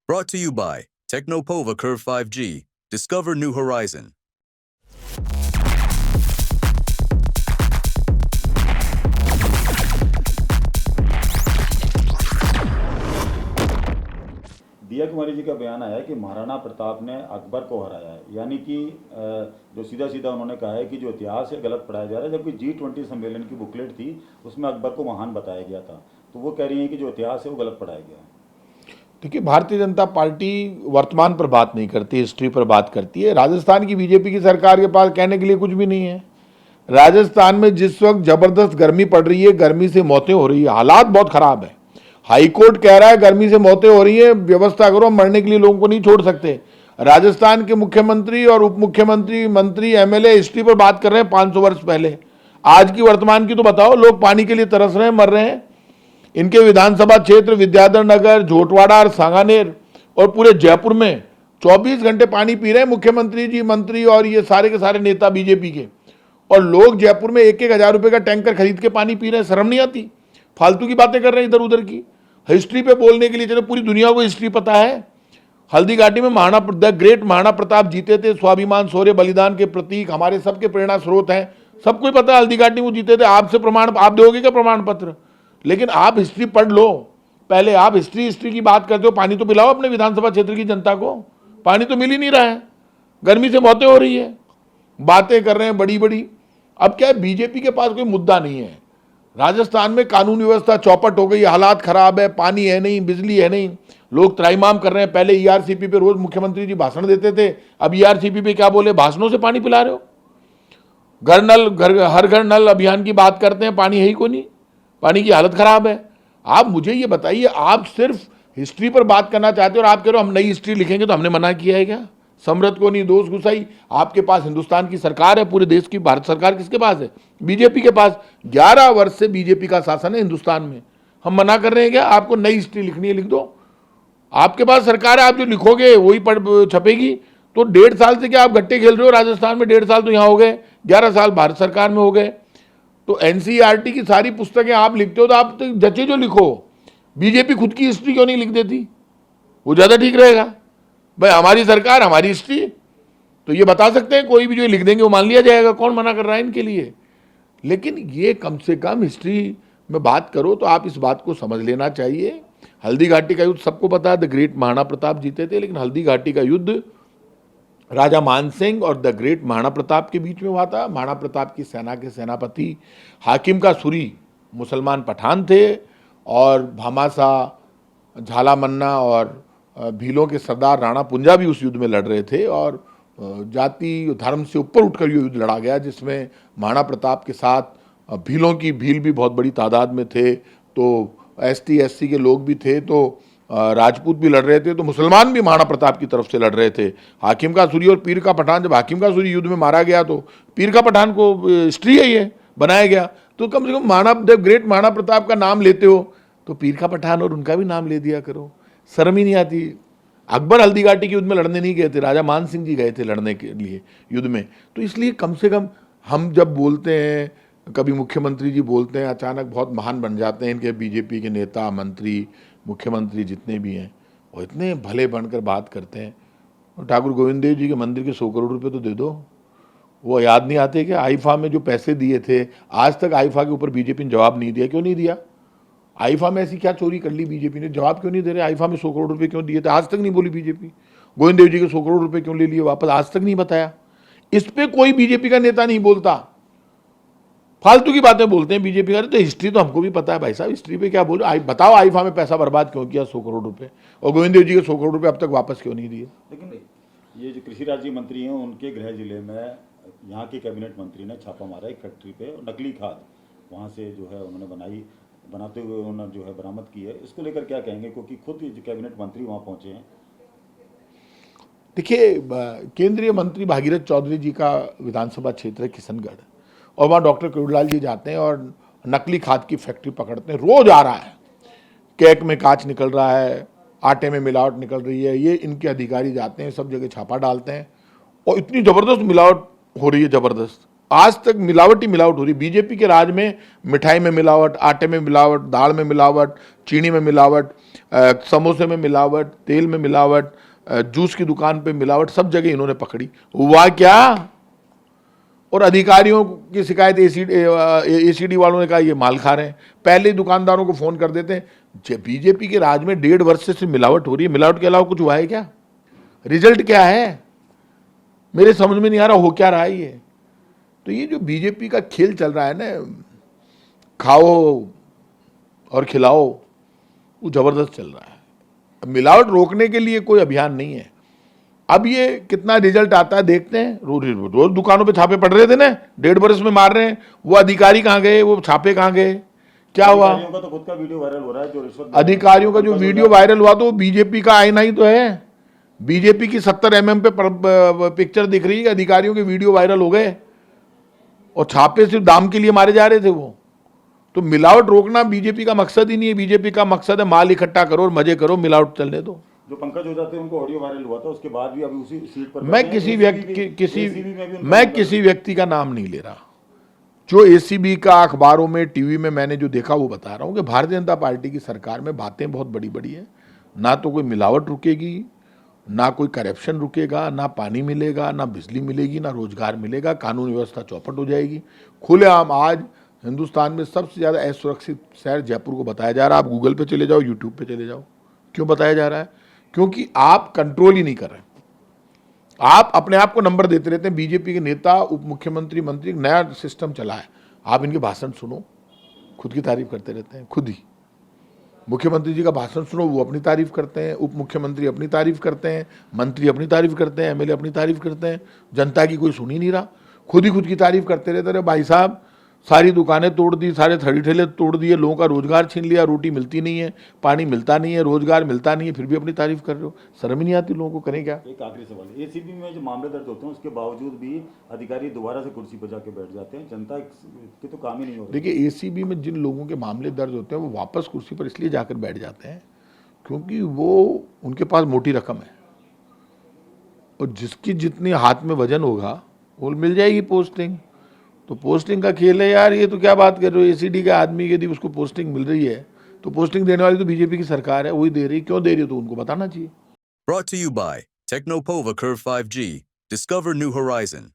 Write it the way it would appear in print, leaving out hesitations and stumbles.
Brought to you by Technopova Curve 5G. Discover new horizon. दिया कुमारी जी का बयान आया है कि महाराणा प्रताप ने अकबर को हराया है, यानी कि जो सीधा सीधा उन्होंने कहा है कि जो इतिहास है गलत पढ़ाया जा रहा है। जबकि G20 सम्मेलन की बुकलेट थी, उसमें अकबर को महान बताया गया था। तो वो कह रही हैं कि जो इतिहास है वो गलत पढ़ाया गया है। देखिए, भारतीय जनता पार्टी वर्तमान पर बात नहीं करती, हिस्ट्री पर बात करती है। राजस्थान की बीजेपी की सरकार के पास कहने के लिए कुछ भी नहीं है। राजस्थान में जिस वक्त जबरदस्त गर्मी पड़ रही है, गर्मी से मौतें हो रही है, हालात बहुत खराब है। हाईकोर्ट कह रहा है गर्मी से मौतें हो रही है, व्यवस्था करो, मरने के लिए लोगों को नहीं छोड़ सकते। राजस्थान के मुख्यमंत्री और उप मुख्यमंत्री, मंत्री, एमएलए हिस्ट्री पर बात कर रहे हैं 500 वर्ष पहले। आज की वर्तमान की तो बताओ। लोग पानी के लिए तरस रहे हैं, मर रहे हैं। इनके विधानसभा क्षेत्र विद्याधर नगर, झोटवाड़ा और सांगानेर और पूरे जयपुर में 24 घंटे पानी पी रहे हैं मुख्यमंत्री जी, मंत्री और ये सारे के सारे नेता बीजेपी के। और लोग जयपुर में 1,000 रुपए का टैंकर खरीद के पानी पी रहे हैं। शर्म नहीं आती? फालतू की बातें कर रहे हैं इधर उधर की। हिस्ट्री पे बोलने के लिए चलो, पूरी दुनिया को हिस्ट्री पता है। हल्दी घाटी में द ग्रेट महाराणा प्रताप जीते थे। स्वाभिमान, शौर्य, बलिदान के प्रतीक, हमारे सबके प्रेरणा स्रोत हैं। सबको पता है हल्दी घाटी में जीते थे। आपसे प्रमाण, आप दोगे क्या प्रमाण पत्र? लेकिन आप हिस्ट्री पढ़ लो पहले। आप हिस्ट्री की बात करते हो। पानी तो पिलाओ अपने विधानसभा क्षेत्र की जनता को। पानी तो मिल ही नहीं रहा है, गर्मी से मौतें हो रही है। बातें कर रहे हैं बड़ी बड़ी। अब क्या है, बीजेपी के पास कोई मुद्दा नहीं है। राजस्थान में कानून व्यवस्था चौपट हो गई, हालात खराब है, पानी है नहीं, बिजली है नहीं, लोग त्राहिमाम कर रहे हैं। पहले ईआरसीपी पे रोज मुख्यमंत्री जी भाषण देते थे, अब ईआरसीपी पे क्या बोले, भाषणों से पानी पिला रहे हो। हर घर नल अभियान की बात करते हैं, पानी है ही को नहीं, पानी की हालत खराब है। आप मुझे ये बताइए, आप सिर्फ हिस्ट्री पर बात करना चाहते हो और आप कह रहे हो हम नई हिस्ट्री लिखेंगे। तो हमने मना किया है क्या? समृद्ध को नहीं दोष घुसाई। आपके पास हिंदुस्तान की सरकार है, पूरे देश की भारत सरकार किसके पास है? बीजेपी के पास। 11 वर्ष से बीजेपी का शासन है हिंदुस्तान में। हम मना कर रहे हैं क्या? आपको नई हिस्ट्री लिखनी है, लिख दो। आपके पास सरकार है, आप जो लिखोगे वही पढ़ छपेगी। तो 1.5 साल से क्या आप गट्टे खेल रहे हो? राजस्थान में 1.5 साल तो यहाँ हो गए, 11 साल भारत सरकार में हो गए। तो एनसीईआरटी की सारी पुस्तकें आप लिखते हो तो आप तो जचे जो लिखो। बीजेपी खुद की हिस्ट्री क्यों नहीं लिख देती? वो ज़्यादा ठीक रहेगा। भाई हमारी सरकार, हमारी हिस्ट्री, तो ये बता सकते हैं। कोई भी जो लिख देंगे वो मान लिया जाएगा। कौन मना कर रहा है इनके लिए? लेकिन ये कम से कम हिस्ट्री में बात करो तो आप इस बात को समझ लेना चाहिए। हल्दी घाटी का युद्ध सबको पता है, द ग्रेट महाराणा प्रताप जीते थे। लेकिन हल्दी घाटी का युद्ध राजा मानसिंह और द ग्रेट महाराणा प्रताप के बीच में हुआ था। महाराणा प्रताप की सेना के सेनापति हाकिम का सूरी मुसलमान पठान थे और भामासा, झालामन्ना और भीलों के सरदार राणा पुंजा भी उस युद्ध में लड़ रहे थे। और जाति धर्म से ऊपर उठकर ये युद्ध लड़ा गया, जिसमें महाराणा प्रताप के साथ भीलों की भील भी बहुत बड़ी तादाद में थे। तो एसटी एससी के लोग भी थे, तो राजपूत भी लड़ रहे थे, तो मुसलमान भी महाराणा प्रताप की तरफ से लड़ रहे थे। हाकिम का सूरी और पीर का पठान, जब हाकिम का सूरी युद्ध में मारा गया तो पीर का पठान को हिस्ट्री है ये बनाया गया। तो कम से कम जब ग्रेट महाराणा प्रताप का नाम लेते हो तो पीर का पठान और उनका भी नाम ले दिया करो। शर्म ही नहीं आती? अकबर हल्दी घाटी के युद्ध में लड़ने नहीं गए थे, राजा मान सिंह जी गए थे लड़ने के लिए युद्ध में। तो इसलिए कम से कम हम जब बोलते हैं, कभी मुख्यमंत्री जी बोलते हैं, अचानक बहुत महान बन जाते हैं इनके बीजेपी के नेता, मंत्री, मुख्यमंत्री जितने भी हैं, वो इतने भले बनकर बात करते हैं। और ठाकुर गोविंद देव जी के मंदिर के 100 करोड़ रुपए तो दे दो। वो याद नहीं आते कि आईफा में जो पैसे दिए थे, आज तक आईफा के ऊपर बीजेपी ने जवाब नहीं दिया। क्यों नहीं दिया? आईफा में ऐसी क्या चोरी कर ली बीजेपी ने? जवाब क्यों नहीं दे रहे? आईफा में 100 करोड़ रुपए क्यों दिए थे? आज तक नहीं बोली बीजेपी। गोविंद देव जी के 100 करोड़ रुपए क्यों ले लिए वापस? आज तक नहीं बताया। इस पे कोई बीजेपी का नेता नहीं बोलता। फालतू की बातें बोलते हैं बीजेपी का। तो हिस्ट्री तो हमको भी पता है भाई साहब, हिस्ट्री पे क्या बोलो। बताओ आईफा में पैसा बर्बाद क्यों किया 100 करोड़ रुपए, और गोविंद देव जी के 100 करोड़ रुपए अब तक वापस क्यों नहीं दिए? लेकिन ये जो कृषि राज्य मंत्री हैं, उनके गृह जिले में यहाँ के कैबिनेट मंत्री ने छापा मारा एक फैक्ट्री पे, और नकली खाद वहाँ से जो है उन्होंने बनाते हुए उन्होंने जो है बरामद की है। इसको लेकर क्या कहेंगे, क्योंकि खुद जो कैबिनेट मंत्री वहाँ पहुँचे हैं? देखिए, केंद्रीय मंत्री भागीरथ चौधरी जी का विधानसभा क्षेत्र है किशनगढ़, और वहाँ डॉक्टर करुड़लाल जी जाते हैं और नकली खाद की फैक्ट्री पकड़ते हैं। रोज आ रहा है, केक में कांच निकल रहा है, आटे में मिलावट निकल रही है। ये इनके अधिकारी जाते हैं, सब जगह छापा डालते हैं, और इतनी ज़बरदस्त मिलावट हो रही है, ज़बरदस्त। आज तक मिलावट ही मिलावट हो रही। बीजेपी के राज में मिठाई में मिलावट, आटे में मिलावट, दाल में मिलावट, चीनी में मिलावट, समोसे में मिलावट, तेल में मिलावट, जूस की दुकान पे मिलावट, सब जगह इन्होंने पकड़ी। हुआ क्या? और अधिकारियों की शिकायत एसीडी वालों ने कहा ये माल खा रहे हैं। पहले ही दुकानदारों को फोन कर देते हैं। बीजेपी के राज में 1.5 वर्ष से मिलावट हो रही है। मिलावट के अलावा कुछ हुआ है क्या? रिजल्ट क्या है? मेरे समझ में नहीं आ रहा हो क्या रहा है ये। तो ये जो बीजेपी का खेल चल रहा है ना, खाओ और खिलाओ, वो जबरदस्त चल रहा है। अब मिलावट रोकने के लिए कोई अभियान नहीं है। अब ये कितना रिजल्ट आता है देखते हैं। रोज दुकानों पे छापे पड़ रहे थे ना, 1.5 वर्ष में मार रहे हैं। वो अधिकारी कहाँ गए? वो छापे कहाँ गए? क्या हुआ? अधिकारियों का तो खुद का वीडियो वायरल हो रहा है, जो रिश्वत अधिकारियों का जो वीडियो वायरल हुआ तो बीजेपी का आईना ही तो है। बीजेपी की 70 mm पे पिक्चर दिख रही है, अधिकारियों के वीडियो वायरल हो गए और छापे सिर्फ दाम के लिए मारे जा रहे थे वो। तो मिलावट रोकना बीजेपी का मकसद ही नहीं है। बीजेपी का मकसद है माल इकट्ठा करो और मजे करो, मिलावट चलने दो। जो पंकज ओझा थे उनको ऑडियो वायरल हुआ था, उसके बाद भी अभी उसी सीट पर मैं बैठे हैं। किसी ACB व्यक्ति भी- किसी ACB में भी उनका मैं नाम किसी व्यक्ति का नाम नहीं ले रहा। जो एसीबी का अखबारों में, टीवी में मैंने जो देखा वो बता रहा हूं कि भारतीय जनता पार्टी की सरकार में बातें बहुत बड़ी बड़ी है। ना तो कोई मिलावट रुकेगी, ना कोई करप्शन रुकेगा, ना पानी मिलेगा, ना बिजली मिलेगी, ना रोजगार मिलेगा, कानून व्यवस्था चौपट हो जाएगी। खुलेआम आज हिंदुस्तान में सबसे ज़्यादा असुरक्षित शहर जयपुर को बताया जा रहा है। आप गूगल पे चले जाओ, यूट्यूब पे चले जाओ। क्यों बताया जा रहा है? क्योंकि आप कंट्रोल ही नहीं कर रहे। आप अपने आप को नंबर देते रहते हैं। बीजेपी के नेता, उप मुख्यमंत्री, मंत्री, एक नया सिस्टम चला है। आप इनके भाषण सुनो, खुद की तारीफ करते रहते हैं। खुद ही मुख्यमंत्री जी का भाषण सुनो, वो अपनी तारीफ करते हैं। उप मुख्यमंत्री अपनी तारीफ करते हैं, मंत्री अपनी तारीफ करते हैं, एमएलए अपनी तारीफ करते हैं। जनता की कोई सुन ही नहीं रहा, खुद ही खुद की तारीफ करते रहते। अरे भाई साहब, सारी दुकानें तोड़ दी, सारे थड़ी ठेले तोड़ दिए, लोगों का रोजगार छीन लिया, रोटी मिलती नहीं है, पानी मिलता नहीं है, रोजगार मिलता नहीं है, फिर भी अपनी तारीफ कर रहे हो। शर्म ही नहीं आती लोगों को? करें क्या? एक आखिरी सवाल, एसीबी में जो मामले दर्ज होते हैं उसके बावजूद भी अधिकारी दोबारा से कुर्सी पर जाके बैठ जाते हैं। जनता के तो काम ही नहीं हो रहा। देखिए, एसीबी में जिन लोगों के मामले दर्ज होते हैं वो वापस कुर्सी पर इसलिए जाकर बैठ जाते हैं क्योंकि वो उनके पास मोटी रकम है और जिसकी जितनी हाथ में वजन होगा वो मिल जाएगी पोस्टिंग। तो पोस्टिंग का खेल है यार। ये तो क्या बात कर रहे हो? एसीडी के आदमी यदि उसको पोस्टिंग मिल रही है तो पोस्टिंग देने वाली तो बीजेपी की सरकार है, वही दे रही। क्यों दे रही है तो उनको बताना चाहिए। Brought to you by Technopova Curve 5G. Discover new horizon.